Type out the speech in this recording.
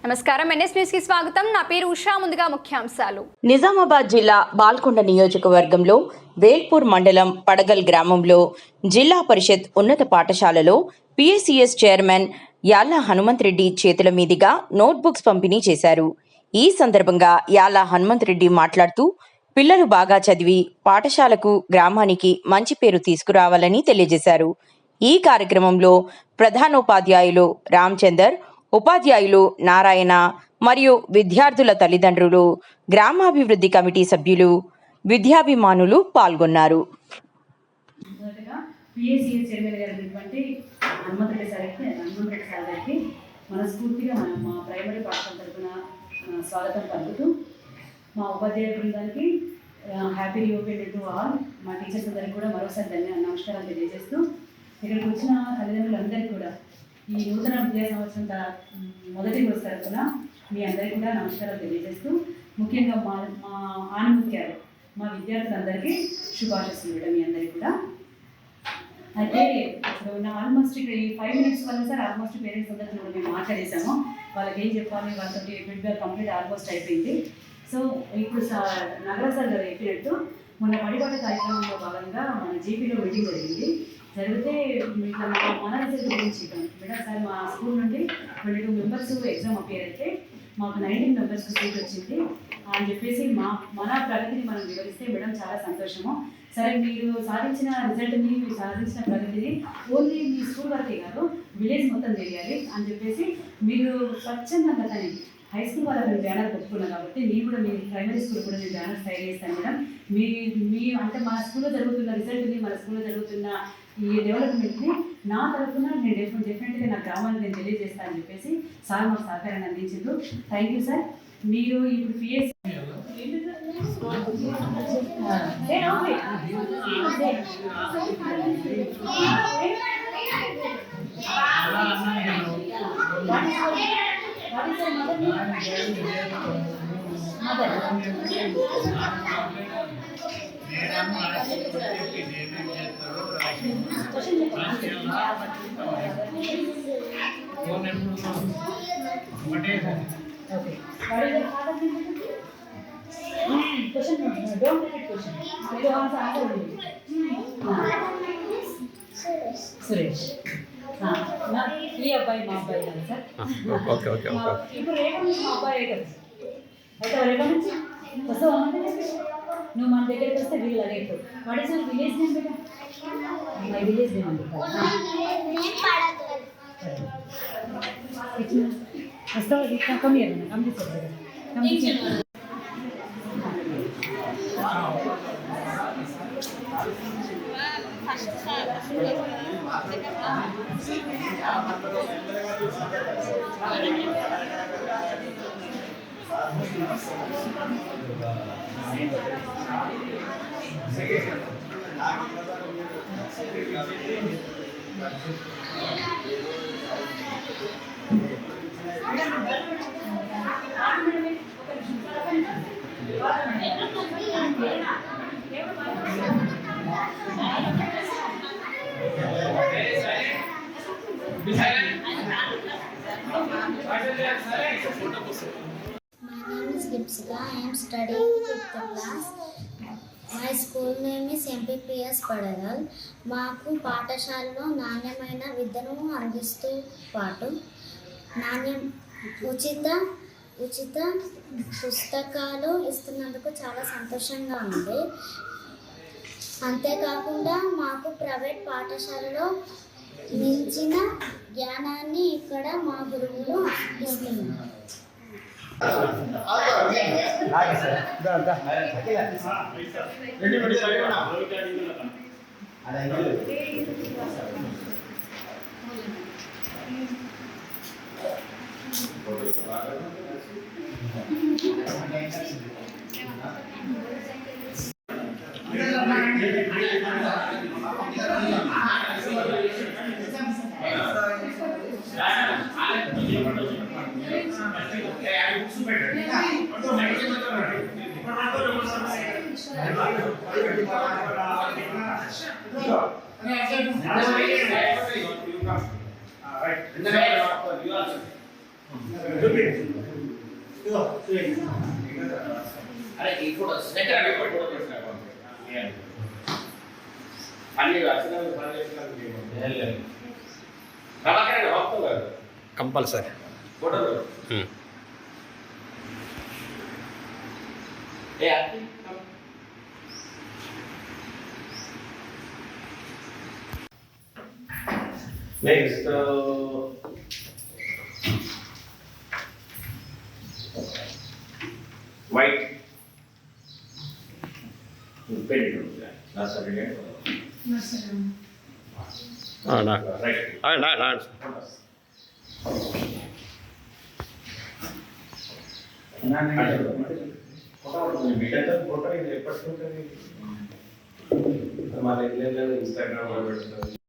నమస్కారం, NS news కి స్వాగతం. నా పేరు ఉషా. ముందుగా ముఖ్యాంశాలు. నిజామాబాద్ జిల్లా బాల్కొండ నియోజకవర్గంలో వేల్పూర్ మండలం పడగల్ గ్రామంలో జిల్లా పరిషత్ ఉన్నత పాఠశాలలో పిఎస్సిఎస్ చైర్మన్ యాళ్ల హనుమంత్ రెడ్డి చేతుల మీదుగా నోట్బుక్స్ పంపిణీ చేశారు. ఈ సందర్భంగా యాళ్ల హనుమంత్ రెడ్డి మాట్లాడుతూ పిల్లలు బాగా చదివి పాఠశాలకు గ్రామానికి మంచి పేరు తీసుకురావాలని తెలియజేశారు. ఈ కార్యక్రమంలో ప్రధానోపాధ్యాయులు రామచందర్, ఉపాధ్యాయులు నారాయణ మరియు విద్యార్థుల తల్లిదండ్రులు, గ్రామాభివృద్ధి కమిటీ సభ్యులు, విద్యాభిమానులు పాల్గొన్నారు. మనస్ఫూర్తిగా మా ప్రైమరీ పాఠశాల తరఫున స్వాగతం పలుకుతూ మా ఉపాధ్యాయ బృందానికి happy new year to all. మా టీచర్స్ అందరికీ కూడా మరోసారి నమస్కారాలు తెలియజేస్తూ, ఇక్కడికి వచ్చిన తల్లిదండ్రులందరికీ కూడా ఈ నూతన విద్యా సంవత్సరం మొదటి రోజు తరఫున మీ అందరికీ కూడా నమస్కారాలు తెలియజేస్తూ, ముఖ్యంగా మా ఆనుముఖ్యాలు మా విద్యార్థులందరికీ శుభాశిస్తులు ఇవ్వడం మీ అందరికీ కూడా. అయితే ఇప్పుడు ఆల్మోస్ట్ ఇక్కడ ఈ 5 minutes వల్ల సార్ ఆల్మోస్ట్ పేరెంట్స్ అందరితో కూడా మేము మాట్లాడేసాము. వాళ్ళకి ఏం చెప్పాలి, వాళ్ళతో ఫీడ్బ్యాక్ కంప్లీట్ ఆల్మోస్ట్ అయిపోయింది. సో ఇప్పుడు నగర సార్ గారు చెప్పినట్టు మొన్న పడిపాట కార్యక్రమంలో భాగంగా మన జీపీలో మీటింగ్ జరిగితే మన రిజల్ట్ గురించి మేడం సార్ మా స్కూల్ నుండి 22 members ఎగ్జామ్ అపియర్ అయితే మాకు 19 members సీట్ వచ్చింది అని చెప్పేసి మన ప్రగతిని మనం వివరిస్తే మేడం చాలా సంతోషము. సరే, మీరు సాధించిన రిజల్ట్ని, మీరు సాధించిన ప్రగతిని ఓన్లీ మీ స్కూల్ వరకే కాదు విలేజ్ మొత్తం తెలియాలి అని చెప్పేసి మీరు స్వచ్ఛందంగా తని హై స్కూల్ వాళ్ళకి నేను బ్యానర్ పెట్టుకున్నాను కాబట్టి నేను కూడా మీ ప్రైమరీ స్కూల్ కూడా నేను బ్యానర్ తయారు చేస్తాను మేడం. మీ అంటే మన స్కూల్లో జరుగుతున్న రిజల్ట్ని, మన స్కూల్లో జరుగుతున్న ఈ డెవలప్మెంట్ని నా తరఫున నేను డెఫినెట్గా నా గ్రామాన్ని నేను తెలియజేస్తానని చెప్పేసి సార్ మాకు సహకారాన్ని అందించారు. Thank you sir. మీరు ఇప్పుడు పిఎస్ సురేష్. ఈ అబ్బాయి మా అబ్బాయి కదా సార్. ఇప్పుడు రేపటి నుంచి మా అబ్బాయి కదా. అయితే రేపటి నుంచి వస్తావు నువ్వు మన దగ్గరికి వస్తే వీళ్ళు రేపు what is your village name beta? My village name అని వస్తావు. Come here come My name is Lipsika. I am studying 5th class. My school name is MPPS Padagal. మాకు పాఠశాలలో నాణ్యమైన విద్యను అందిస్తూ పాటు ఉచిత పుస్తకాలు ఇస్తున్నందుకు చాలా సంతోషంగా ఉంది. అంతేకాకుండా మాకు ప్రైవేట్ పాఠశాలలో మించిన జ్ఞానాన్ని ఇక్కడ మా గురువులు ఇస్తున్నారు. అరే ఈ ఫోటో సెకండ్ అనే ఫోటో తీసినా అన్ని అసలు పని చేస్తున్నారు ప్రభాకర్ రాస్తావు కదా కంపల్సరీ ఫోటోలు ఏ అత్తి next white paint nursery right photo ఇది ఎప్పటికుంటుంది మళ్ళీ ఇన్స్టాగ్రామ్ లో పెడుతుంది